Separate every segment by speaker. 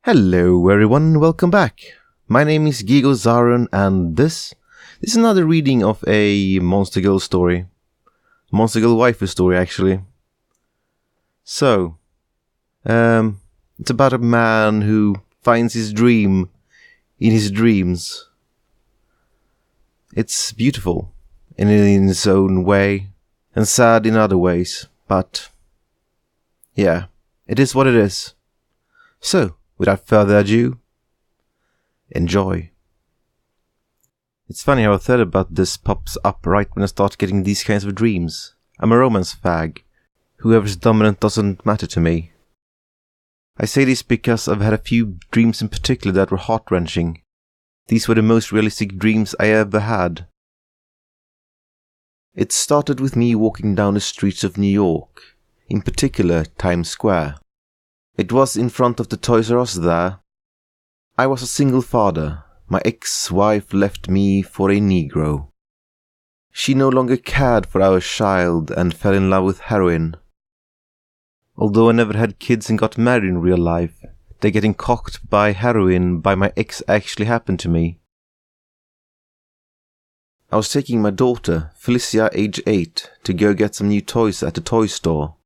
Speaker 1: Hello everyone, welcome back. My name is Gigo Zaron and this is another reading of a Monster Girl story. Monster Girl waifu story actually. So, it's about a man who finds his dream in his dreams. It's beautiful in its own way and sad in other ways, but yeah, it is what it is. So, without further ado, enjoy. It's funny how a thought about this pops up right when I start getting these kinds of dreams. I'm a romance fag. Whoever's dominant doesn't matter to me. I say this because I've had a few dreams in particular that were heart-wrenching. These were the most realistic dreams I ever had. It started with me walking down the streets of New York, in particular Times Square. It was in front of the Toys R Us there. I was a single father. My ex-wife left me for a Negro. She no longer cared for our child and fell in love with heroin. Although I never had kids and got married in real life, the getting cocked by heroin by my ex actually happened to me. I was taking my daughter, Felicia, age 8, to go get some new toys at the toy store.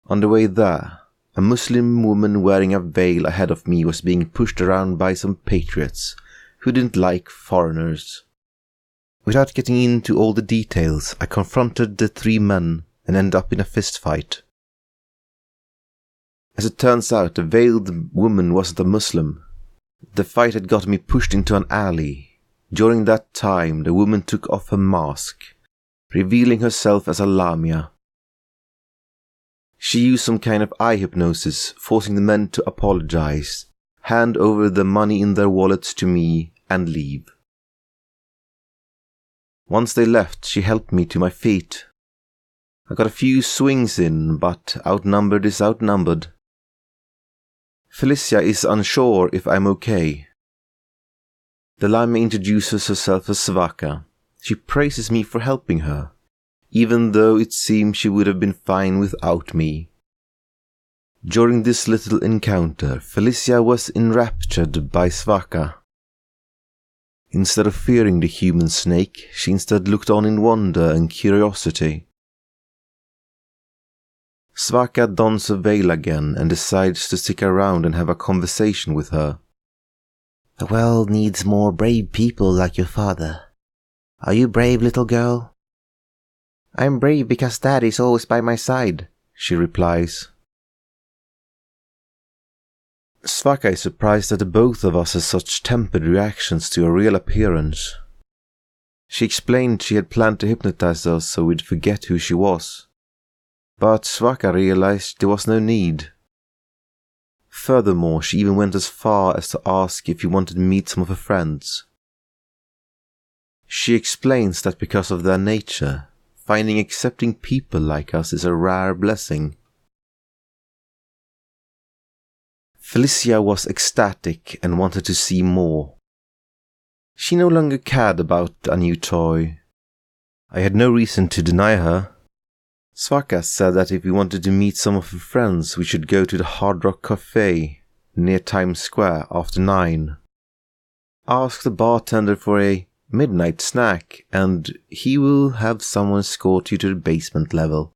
Speaker 1: On the way there, a Muslim woman wearing a veil ahead of me was being pushed around by some patriots who didn't like foreigners. Without getting into all the details, I confronted the 3 men and ended up in a fist fight. As it turns out, the veiled woman wasn't a Muslim. The fight had got me pushed into an alley. During that time, the woman took off her mask, revealing herself as a Lamia. She used some kind of eye hypnosis, forcing the men to apologize, hand over the money in their wallets to me, and leave. Once they left, she helped me to my feet. I got a few swings in, but outnumbered is outnumbered. Felicia is unsure if I'm okay. The Lamia introduces herself as Svaka. She praises me for helping her, even though it seems she would have been fine without me. During this little encounter, Felicia was enraptured by Svaka. Instead of fearing the human snake, she instead looked on in wonder and curiosity. Svaka dons a veil again and decides to stick around and have a conversation with her. The world needs more brave people like your father. Are you brave, little girl? I'm brave because Dad is always by my side, she replies. Svaka is surprised that the both of us have such tempered reactions to her real appearance. She explained she had planned to hypnotize us so we'd forget who she was. But Svaka realized there was no need. Furthermore, she even went as far as to ask if he wanted to meet some of her friends. She explains that because of their nature, finding accepting people like us is a rare blessing. Felicia was ecstatic and wanted to see more. She no longer cared about a new toy. I had no reason to deny her. Svaka said that if we wanted to meet some of her friends, we should go to the Hard Rock Cafe near Times Square after 9. Ask the bartender for a midnight snack and he will have someone escort you to the basement level.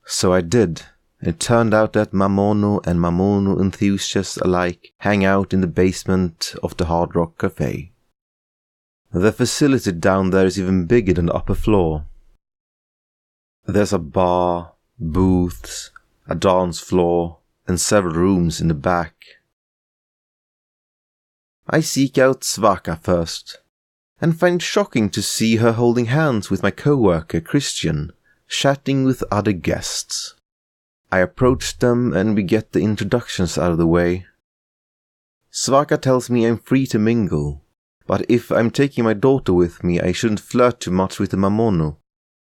Speaker 1: So I did. It turned out that Mamono and Mamono enthusiasts alike hang out in the basement of the Hard Rock Cafe. The facility down there is even bigger than the upper floor. There's a bar, booths, a dance floor, and several rooms in the back. I seek out Svaka first, and find it shocking to see her holding hands with my co-worker Christian, chatting with other guests. I approach them and we get the introductions out of the way. Svaka tells me I'm free to mingle, but if I'm taking my daughter with me I shouldn't flirt too much with the Mamono.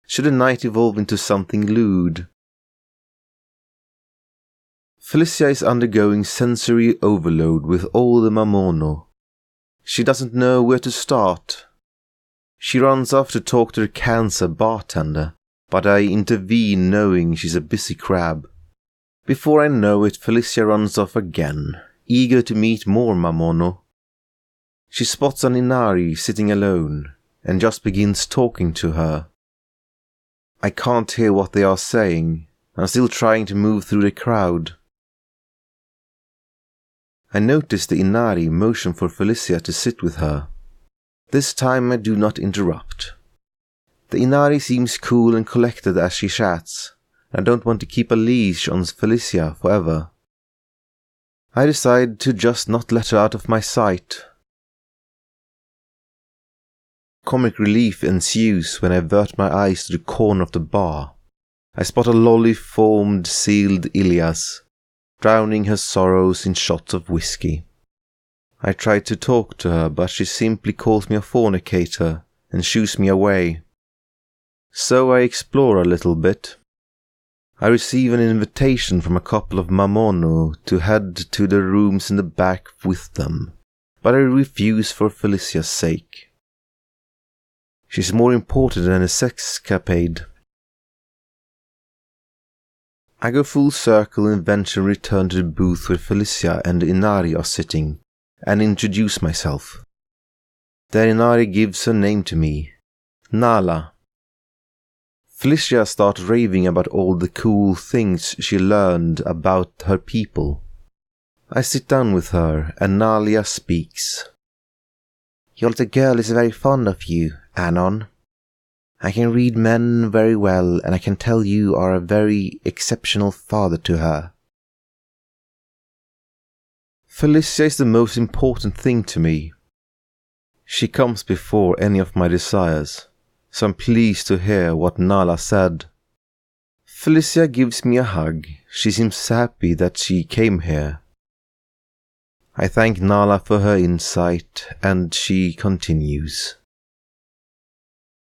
Speaker 1: Should the night evolve into something lewd? Felicia is undergoing sensory overload with all the Mamono. She doesn't know where to start. She runs off to talk to the cancer bartender, but I intervene knowing she's a busy crab. Before I know it, Felicia runs off again, eager to meet more Mamono. She spots an Inari sitting alone, and just begins talking to her. I can't hear what they are saying. I'm still trying to move through the crowd. I notice the Inari motion for Felicia to sit with her. This time I do not interrupt. The Inari seems cool and collected as she chats. I don't want to keep a leash on Felicia forever. I decide to just not let her out of my sight. Comic relief ensues when I avert my eyes to the corner of the bar. I spot a lolly-formed sealed Ilias, drowning her sorrows in shots of whiskey. I try to talk to her, but she simply calls me a fornicator and shoos me away. So I explore a little bit. I receive an invitation from a couple of Mamono to head to the rooms in the back with them, but I refuse for Felicia's sake. She's more important than a sexcapade. I go full circle and eventually return to the booth where Felicia and Inari are sitting, and introduce myself. The Inari gives her name to me, Nala. Felicia starts raving about all the cool things she learned about her people. I sit down with her, and Nalia speaks. Your little girl is very fond of you, Anon. I can read men very well, and I can tell you are a very exceptional father to her. Felicia is the most important thing to me. She comes before any of my desires, so I'm pleased to hear what Nala said. Felicia gives me a hug. She seems happy that she came here. I thank Nala for her insight, and she continues.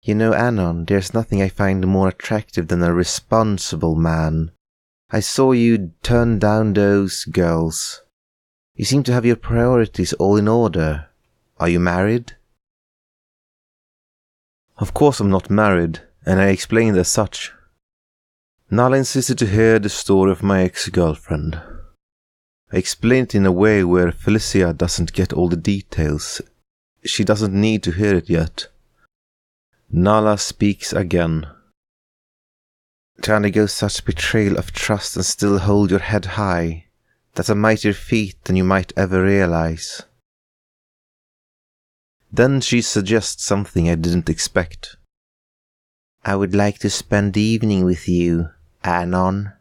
Speaker 1: You know, Anon, there's nothing I find more attractive than a responsible man. I saw you turn down those girls. You seem to have your priorities all in order. Are you married? Of course I'm not married, and I explained as such. Nala insisted to hear the story of my ex-girlfriend. I explained it in a way where Felicia doesn't get all the details. She doesn't need to hear it yet. Nala speaks again. To undergo such betrayal of trust and still hold your head high, that's a mightier feat than you might ever realize. Then she suggests something I didn't expect. I would like to spend the evening with you, Anon.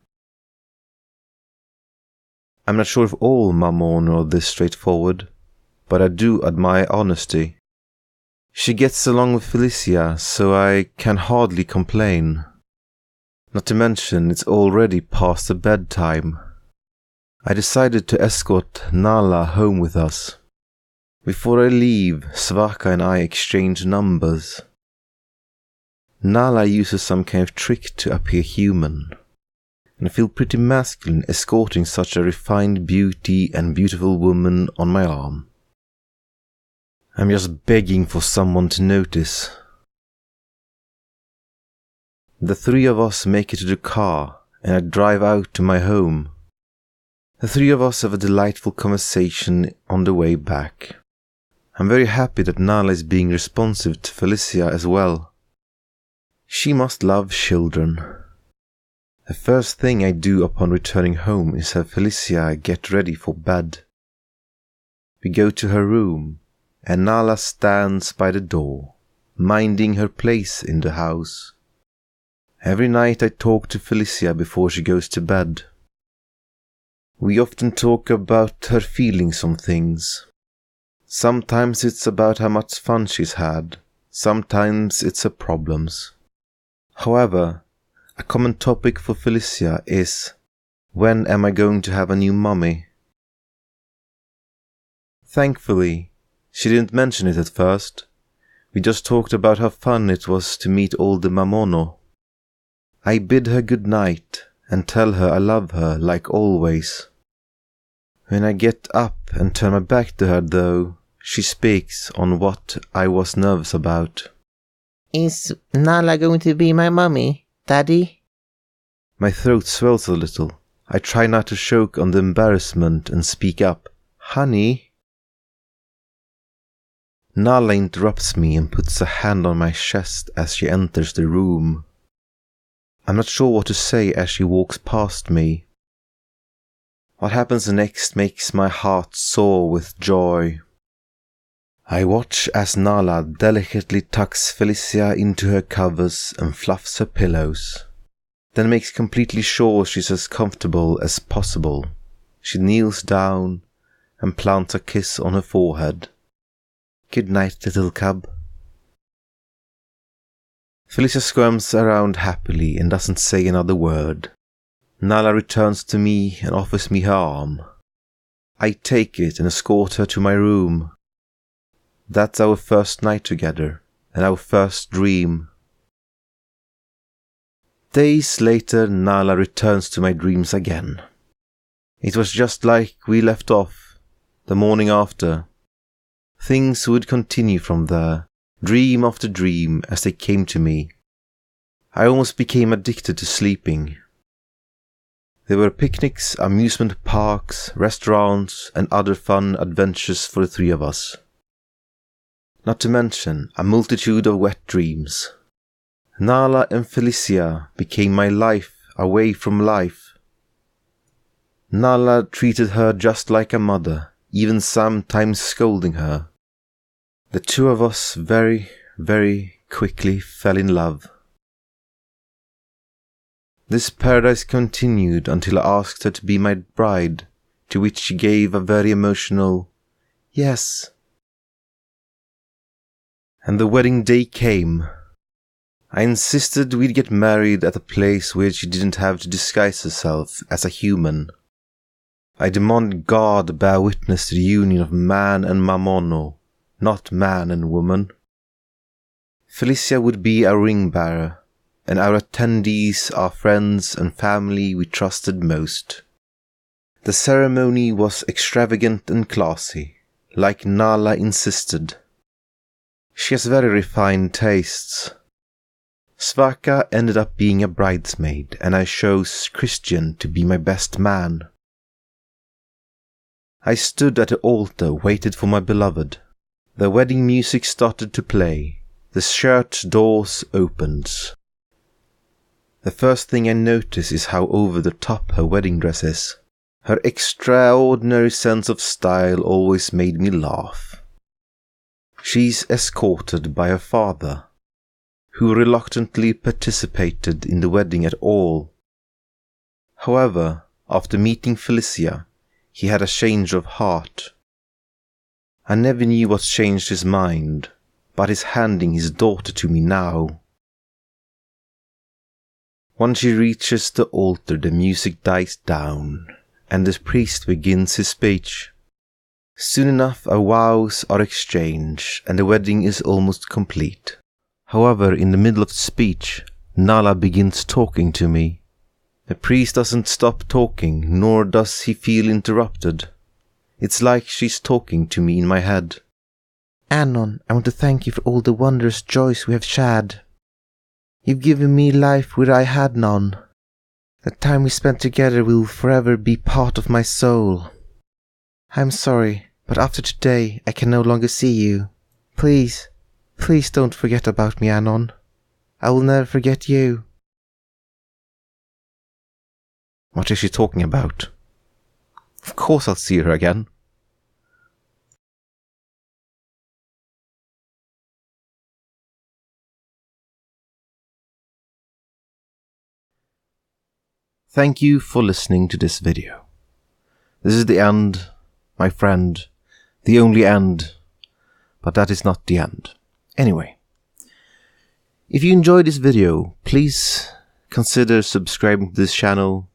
Speaker 1: I'm not sure if all Mamono are this straightforward, but I do admire honesty. She gets along with Felicia, so I can hardly complain. Not to mention, it's already past the bedtime. I decided to escort Nala home with us. Before I leave, Svaka and I exchange numbers. Nala uses some kind of trick to appear human, and I feel pretty masculine escorting such a refined beauty and beautiful woman on my arm. I'm just begging for someone to notice. The three of us make it to the car, and I drive out to my home. The three of us have a delightful conversation on the way back. I'm very happy that Nala is being responsive to Felicia as well. She must love children. The first thing I do upon returning home is have Felicia get ready for bed. We go to her room, and Nala stands by the door, minding her place in the house. Every night I talk to Felicia before she goes to bed. We often talk about her feelings on things. Sometimes it's about how much fun she's had. Sometimes it's her problems. However, a common topic for Felicia is, when am I going to have a new mummy? Thankfully, she didn't mention it at first. We just talked about how fun it was to meet all the Mamono. I bid her good night and tell her I love her like always. When I get up and turn my back to her though, she speaks on what I was nervous about.
Speaker 2: Is Nala going to be my mummy, Daddy?
Speaker 1: My throat swells a little. I try not to choke on the embarrassment and speak up. Honey? Nala interrupts me and puts a hand on my chest as she enters the room. I'm not sure what to say as she walks past me. What happens next makes my heart soar with joy. I watch as Nala delicately tucks Felicia into her covers and fluffs her pillows, then makes completely sure she's as comfortable as possible. She kneels down and plants a kiss on her forehead. Good night, little cub. Felicia squirms around happily and doesn't say another word. Nala returns to me and offers me her arm. I take it and escort her to my room. That's our first night together, and our first dream. Days later, Nala returns to my dreams again. It was just like we left off, the morning after. Things would continue from there, dream after dream as they came to me. I almost became addicted to sleeping. There were picnics, amusement parks, restaurants, and other fun adventures for the three of us. Not to mention a multitude of wet dreams. Nala and Felicia became my life away from life. Nala treated her just like a mother, even sometimes scolding her. The two of us very, very quickly fell in love. This paradise continued until I asked her to be my bride, to which she gave a very emotional yes. And the wedding day came. I insisted we'd get married at a place where she didn't have to disguise herself as a human. I demanded God bear witness to the union of man and mamono, not man and woman. Felicia would be our ring bearer, and our attendees are friends and family we trusted most. The ceremony was extravagant and classy, like Nala insisted. She has very refined tastes. Svaka ended up being a bridesmaid, and I chose Christian to be my best man. I stood at the altar, waited for my beloved. The wedding music started to play. The church doors opened. The first thing I notice is how over the top her wedding dress is. Her extraordinary sense of style always made me laugh. She's escorted by her father, who reluctantly participated in the wedding at all. However, after meeting Felicia, he had a change of heart. I never knew what changed his mind, but he's handing his daughter to me now. Once she reaches the altar, the music dies down, and the priest begins his speech. Soon enough, our vows are exchanged, and the wedding is almost complete. However, in the middle of the speech, Nala begins talking to me. The priest doesn't stop talking, nor does he feel interrupted. It's like she's talking to me in my head. Anon, I want to thank you for all the wondrous joys we have shared. You've given me life where I had none. The time we spent together will forever be part of my soul. I'm sorry, but after today I can no longer see you. Please, please don't forget about me, Anon. I will never forget you. What is she talking about? Of course I'll see her again. Thank you for listening to this video. This is the end, my friend, the only end, but that is not the end. Anyway, if you enjoyed this video, please consider subscribing to this channel,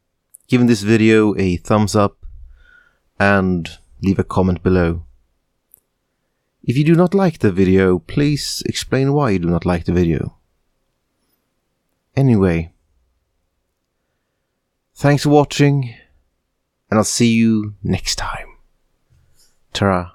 Speaker 1: giving this video a thumbs up, and leave a comment below. If you do not like the video, please explain why you do not like the video. Anyway, thanks for watching, and I'll see you next time. Ta-ra.